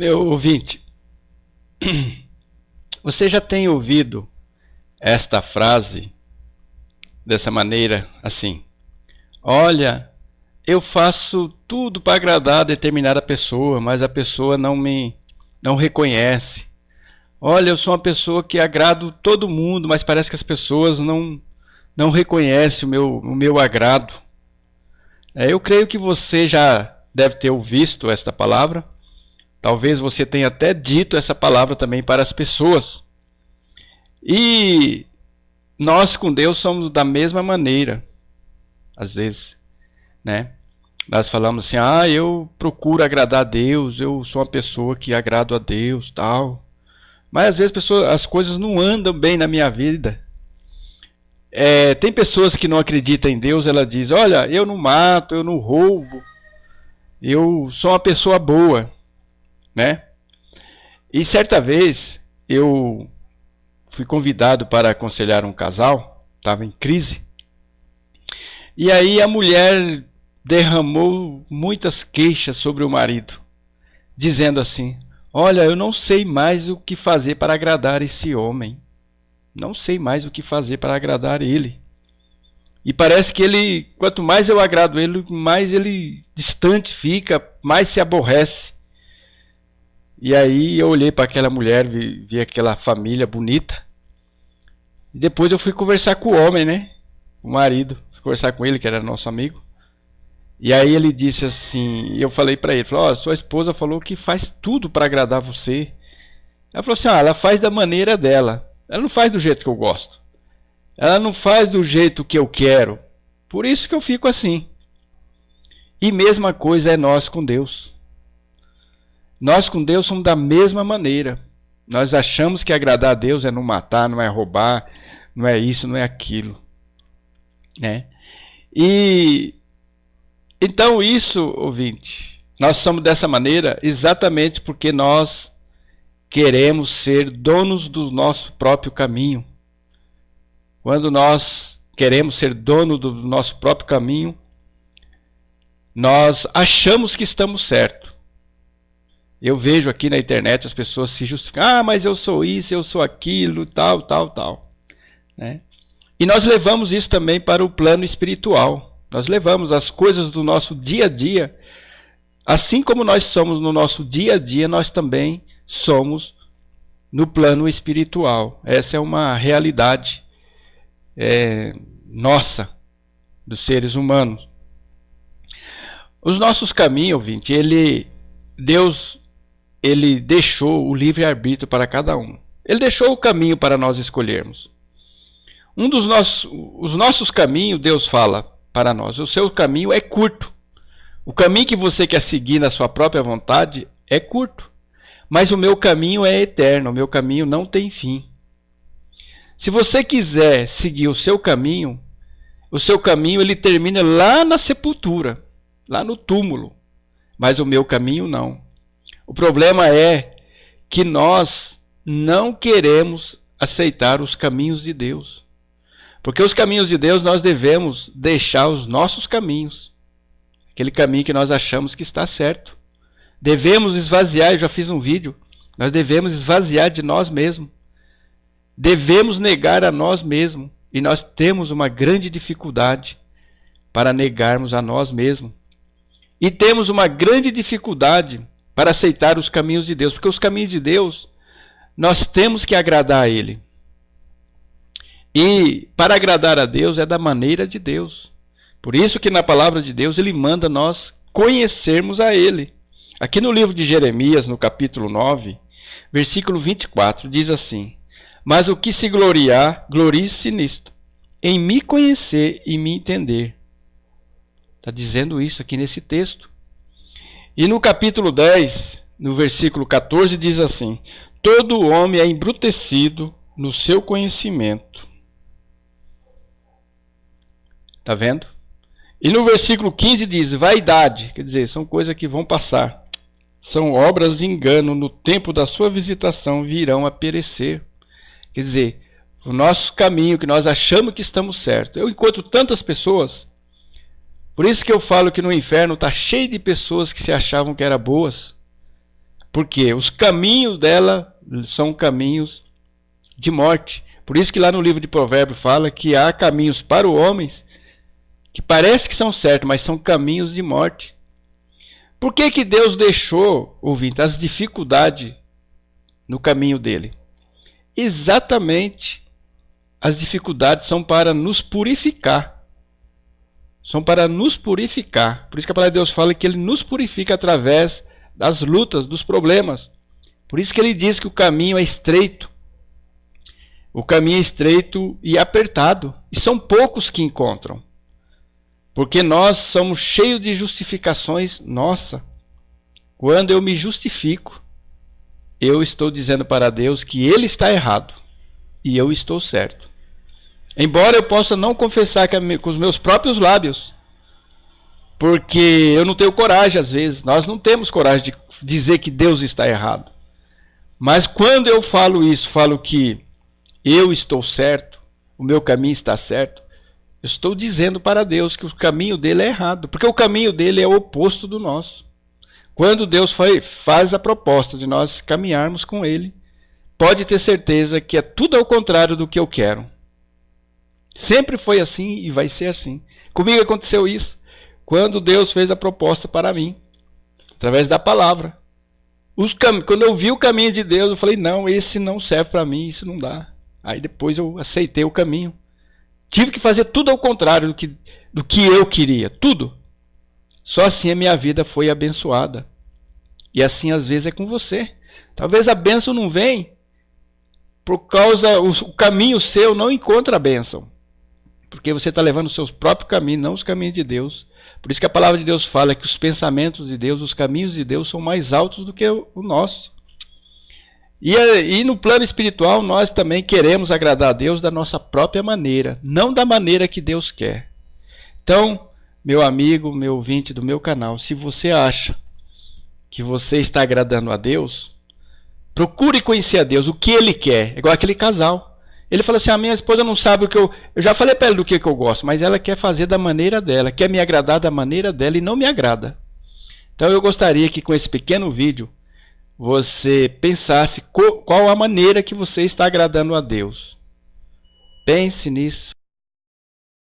Meu ouvinte, você já tem ouvido esta frase dessa maneira, assim: olha, eu faço tudo para agradar determinada pessoa, mas a pessoa não reconhece. Olha, eu sou uma pessoa que agrado todo mundo, mas parece que as pessoas não reconhecem o meu agrado. Eu creio que você já deve ter ouvido esta palavra. Talvez você tenha até dito essa palavra também para as pessoas. E nós com Deus somos da mesma maneira, às vezes, né? Nós falamos assim: eu procuro agradar a Deus, eu sou uma pessoa que agrado a Deus, tal. Mas às vezes as coisas não andam bem na minha vida. Tem pessoas que não acreditam em Deus, ela diz: olha, eu não mato, eu não roubo, eu sou uma pessoa boa, né? E certa vez eu fui convidado para aconselhar um casal, estava em crise, e aí a mulher derramou muitas queixas sobre o marido, dizendo assim: olha, eu não sei mais o que fazer para agradar esse homem, não sei mais o que fazer para agradar ele. E parece que ele, quanto mais eu agrado ele, mais ele distante fica, mais se aborrece. E aí eu olhei para aquela mulher, vi aquela família bonita. E depois eu fui conversar com o homem, né? O marido. Fui conversar com ele, que era nosso amigo. E aí ele disse assim, eu falei para ele, falou: sua esposa falou que faz tudo para agradar você. Ela falou assim: ela faz da maneira dela. Ela não faz do jeito que eu gosto. Ela não faz do jeito que eu quero. Por isso que eu fico assim. E mesma coisa é nós com Deus. Nós com Deus somos da mesma maneira. Nós achamos que agradar a Deus é não matar, não é roubar, não é isso, não é aquilo, né? E então isso, ouvinte, nós somos dessa maneira exatamente porque nós queremos ser donos do nosso próprio caminho. Quando nós queremos ser dono do nosso próprio caminho, nós achamos que estamos certos. Eu vejo aqui na internet as pessoas se justificam: mas eu sou isso, eu sou aquilo, tal, né? E nós levamos isso também para o plano espiritual. Nós levamos as coisas do nosso dia a dia, assim como nós somos no nosso dia a dia, nós também somos no plano espiritual. Essa é uma realidade nossa, dos seres humanos. Os nossos caminhos, ouvinte, Deus deixou o livre-arbítrio para cada um. Ele deixou o caminho para nós escolhermos. Os nossos caminhos, Deus fala para nós: o seu caminho é curto. O caminho que você quer seguir na sua própria vontade é curto. Mas o meu caminho é eterno, o meu caminho não tem fim. Se você quiser seguir o seu caminho ele termina lá na sepultura, lá no túmulo. Mas o meu caminho não. O problema é que nós não queremos aceitar os caminhos de Deus. Porque os caminhos de Deus nós devemos deixar os nossos caminhos. Aquele caminho que nós achamos que está certo. Devemos esvaziar, eu já fiz um vídeo, nós devemos esvaziar de nós mesmos. Devemos negar a nós mesmos. E nós temos uma grande dificuldade para negarmos a nós mesmos. E temos uma grande dificuldade para aceitar os caminhos de Deus. Porque os caminhos de Deus, nós temos que agradar a Ele. E para agradar a Deus é da maneira de Deus. Por isso que na palavra de Deus Ele manda nós conhecermos a Ele. Aqui no livro de Jeremias, no capítulo 9, versículo 24, diz assim: mas o que se gloriar, glorie-se nisto, em me conhecer e me entender. Está dizendo isso aqui nesse texto. E no capítulo 10, no versículo 14, diz assim: todo homem é embrutecido no seu conhecimento. Está vendo? E no versículo 15 diz: vaidade, quer dizer, são coisas que vão passar. São obras de engano, no tempo da sua visitação virão a perecer. Quer dizer, o nosso caminho, que nós achamos que estamos certos. Eu encontro tantas pessoas, por isso que eu falo que no inferno está cheio de pessoas que se achavam que eram boas, Porque os caminhos dela são caminhos de morte. Por isso que lá no livro de Provérbios fala que há caminhos para os homens que parece que são certos, mas são caminhos de morte. Por que que Deus deixou, ouvinte, as dificuldades no caminho dele? Exatamente, as dificuldades são para nos purificar. São para nos purificar. Por isso que a palavra de Deus fala que ele nos purifica através das lutas, dos problemas. Por isso que ele diz que o caminho é estreito. O caminho é estreito e apertado. E são poucos que encontram. Porque nós somos cheios de justificações. Nossa, quando eu me justifico, eu estou dizendo para Deus que Ele está errado e eu estou certo. Embora eu possa não confessar com os meus próprios lábios, porque eu não tenho coragem às vezes. Nós não temos coragem de dizer que Deus está errado. Mas quando eu falo isso, falo que eu estou certo, o meu caminho está certo, eu estou dizendo para Deus que o caminho dele é errado, porque o caminho dele é o oposto do nosso. Quando Deus faz a proposta de nós caminharmos com ele, pode ter certeza que é tudo ao contrário do que eu quero. Sempre foi assim e vai ser assim. Comigo aconteceu isso, quando Deus fez a proposta para mim, através da palavra. Quando eu vi o caminho de Deus, eu falei, não, esse não serve para mim, isso não dá. Aí depois eu aceitei o caminho. Tive que fazer tudo ao contrário do que eu queria, tudo. Só assim a minha vida foi abençoada. E assim às vezes é com você. Talvez a bênção não vem por causa o caminho seu não encontra a bênção. Porque você está levando os seus próprios caminhos, não os caminhos de Deus. Por isso que a palavra de Deus fala que os pensamentos de Deus, os caminhos de Deus são mais altos do que o nosso. E no plano espiritual nós também queremos agradar a Deus da nossa própria maneira, não da maneira que Deus quer. Então, meu amigo, meu ouvinte do meu canal, se você acha que você está agradando a Deus, procure conhecer a Deus, o que Ele quer. É igual aquele casal. Ele falou assim, a minha esposa não sabe o que eu já falei para ela do que eu gosto, mas ela quer fazer da maneira dela, quer me agradar da maneira dela e não me agrada. Então eu gostaria que com esse pequeno vídeo, você pensasse qual a maneira que você está agradando a Deus. Pense nisso.